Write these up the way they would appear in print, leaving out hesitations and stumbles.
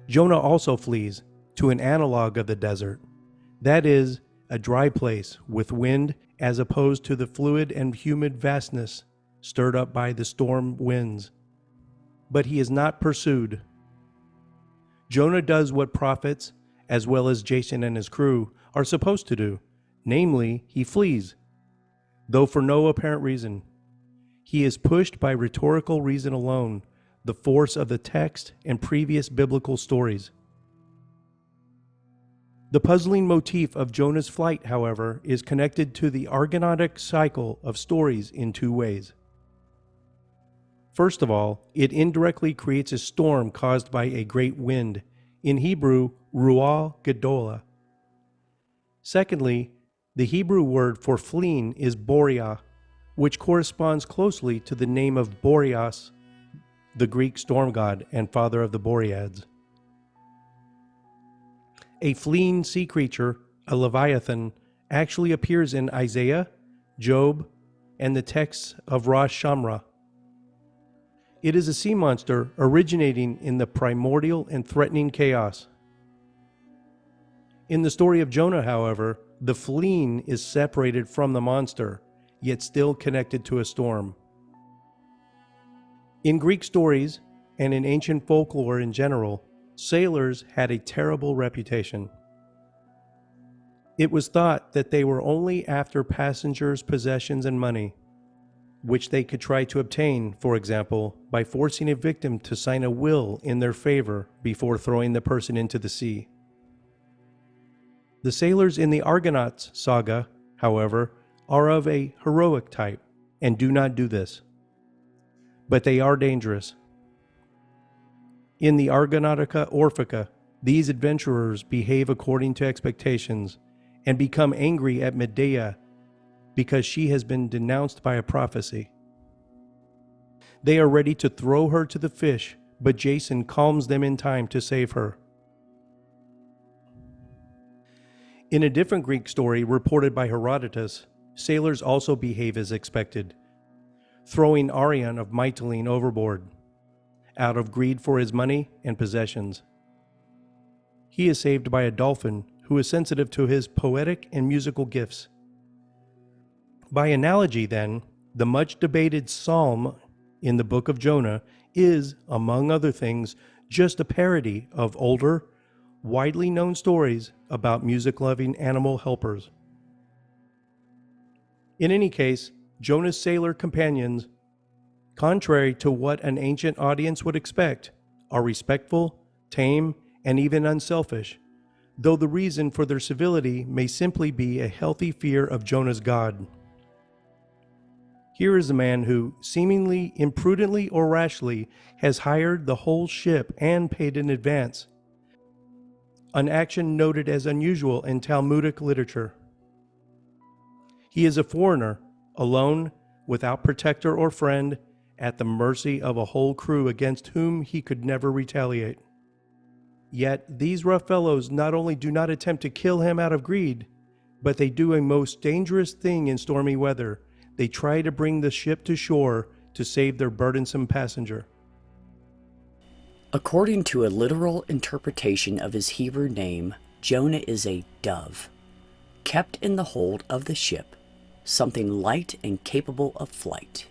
Jonah also flees to an analog of the desert, that is, a dry place with wind as opposed to the fluid and humid vastness stirred up by the storm winds. But he is not pursued. Jonah does what prophets, as well as Jason and his crew, are supposed to do, namely, he flees, though for no apparent reason. He is pushed by rhetorical reason alone, the force of the text and previous biblical stories. The puzzling motif of Jonah's flight, however, is connected to the Argonautic cycle of stories in two ways. First of all, it indirectly creates a storm caused by a great wind, in Hebrew, ruah gedolah. Secondly, the Hebrew word for fleeing is boreah, which corresponds closely to the name of Boreas, the Greek storm god and father of the Boreads. A fleeing sea creature, a leviathan, actually appears in Isaiah, Job, and the texts of Rosh Shamra. It is a sea monster originating in the primordial and threatening chaos. In the story of Jonah, however, the fleeing is separated from the monster, yet still connected to a storm. In Greek stories, and in ancient folklore in general, sailors had a terrible reputation. It was thought that they were only after passengers' possessions and money, which they could try to obtain, for example, by forcing a victim to sign a will in their favor before throwing the person into the sea. The sailors in the Argonauts saga, however, are of a heroic type and do not do this. But they are dangerous. In the Argonautica Orphica, these adventurers behave according to expectations and become angry at Medea because she has been denounced by a prophecy. They are ready to throw her to the fish, but Jason calms them in time to save her. In a different Greek story reported by Herodotus, sailors also behave as expected, throwing Arion of Mytilene overboard, out of greed for his money and possessions. He is saved by a dolphin who is sensitive to his poetic and musical gifts. By analogy, then, the much debated psalm in the book of Jonah is, among other things, just a parody of older, widely known stories about music-loving animal helpers. In any case, Jonah's sailor companions, contrary to what an ancient audience would expect, are respectful, tame, and even unselfish, though the reason for their civility may simply be a healthy fear of Jonah's God. Here is a man who, seemingly imprudently or rashly, has hired the whole ship and paid in advance, an action noted as unusual in Talmudic literature. He is a foreigner, alone, without protector or friend, at the mercy of a whole crew against whom he could never retaliate. Yet these rough fellows not only do not attempt to kill him out of greed, but they do a most dangerous thing in stormy weather. They try to bring the ship to shore to save their burdensome passenger. According to a literal interpretation of his Hebrew name, Jonah is a dove, kept in the hold of the ship, something light and capable of flight.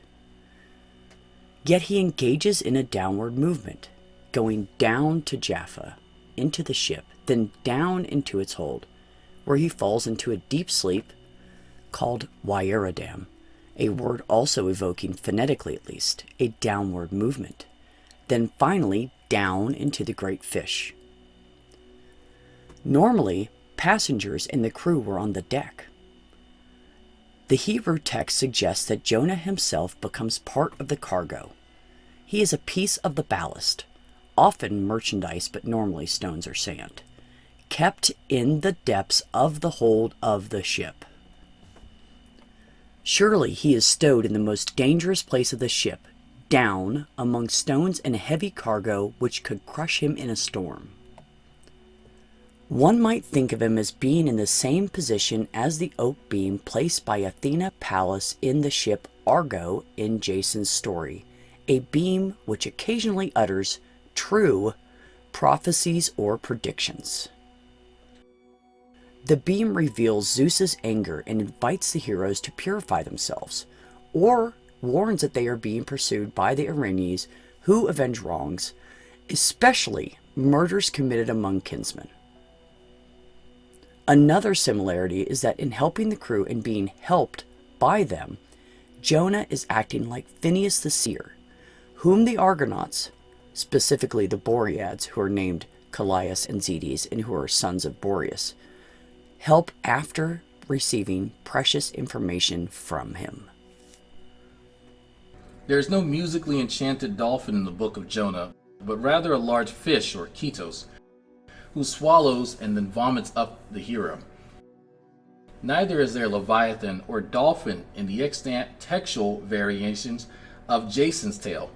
Yet he engages in a downward movement, going down to Jaffa, into the ship, then down into its hold, where he falls into a deep sleep called Wairadam, a word also evoking, phonetically at least, a downward movement, then finally down into the great fish. Normally, passengers and the crew were on the deck. The Hebrew text suggests that Jonah himself becomes part of the cargo. He is a piece of the ballast, often merchandise but normally stones or sand, kept in the depths of the hold of the ship. Surely he is stowed in the most dangerous place of the ship, down among stones and a heavy cargo which could crush him in a storm. One might think of him as being in the same position as the oak beam placed by Athena Pallas in the ship Argo in Jason's story, a beam which occasionally utters true prophecies or predictions. The beam reveals Zeus's anger and invites the heroes to purify themselves, or warns that they are being pursued by the Erinyes who avenge wrongs, especially murders committed among kinsmen. Another similarity is that in helping the crew and being helped by them, Jonah is acting like Phineas the seer, whom the Argonauts, specifically the Boreads, who are named Callias and Zetes and who are sons of Boreas, help after receiving precious information from him. There is no musically enchanted dolphin in the book of Jonah, but rather a large fish, or Ketos, who swallows and then vomits up the hero. Neither is there Leviathan or dolphin in the extant textual variations of Jason's tale,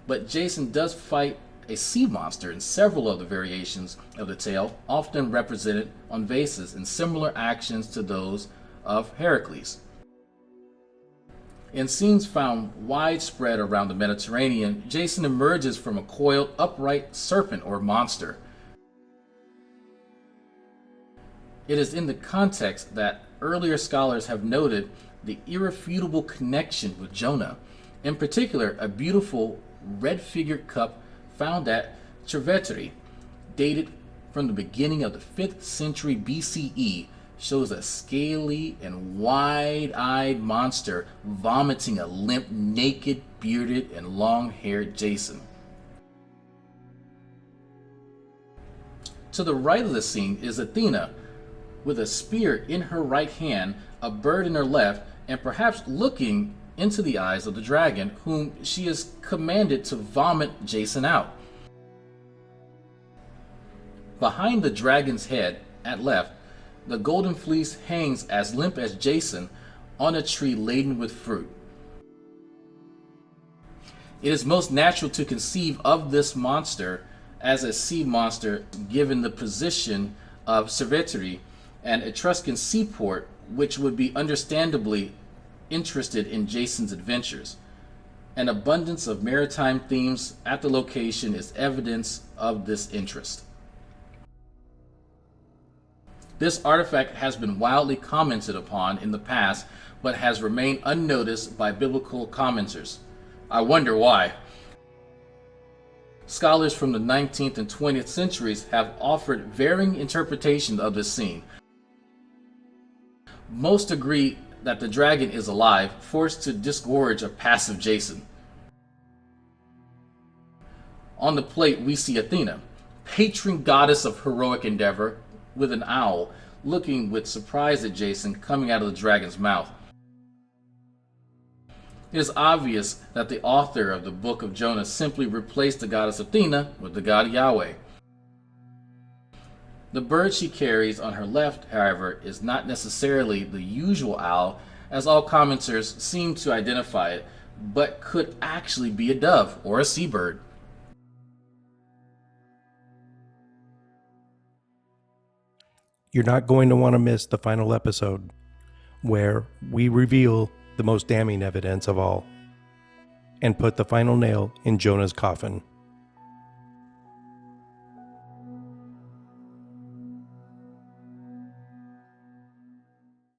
but Jason does fight a sea monster in several of the variations of the tale, often represented on vases in similar actions to those of Heracles. In scenes found widespread around the Mediterranean, Jason emerges from a coiled, upright serpent or monster. It is in the context that earlier scholars have noted the irrefutable connection with Jonah, in particular a beautiful red-figured cup found at Cerveteri, dated from the beginning of the 5th century BCE, shows a scaly and wide-eyed monster vomiting a limp, naked, bearded, and long-haired Jason. To the right of the scene is Athena, with a spear in her right hand, a bird in her left, and perhaps looking into the eyes of the dragon, whom she is commanded to vomit Jason out. Behind the dragon's head, at left, the golden fleece hangs as limp as Jason on a tree laden with fruit. It is most natural to conceive of this monster as a sea monster given the position of Cerveteri, an Etruscan seaport which would be understandably interested in Jason's adventures. An abundance of maritime themes at the location is evidence of this interest. This artifact has been wildly commented upon in the past, but has remained unnoticed by biblical commenters. I wonder why. Scholars from the 19th and 20th centuries have offered varying interpretations of this scene. Most agree that the dragon is alive, forced to disgorge a passive Jason. On the plate we see Athena, patron goddess of heroic endeavor, with an owl, looking with surprise at Jason coming out of the dragon's mouth. It is obvious that the author of the book of Jonah simply replaced the goddess Athena with the god Yahweh. The bird she carries on her left, however, is not necessarily the usual owl, as all commenters seem to identify it, but could actually be a dove or a seabird. You're not going to want to miss the final episode, where we reveal the most damning evidence of all and put the final nail in Jonah's coffin.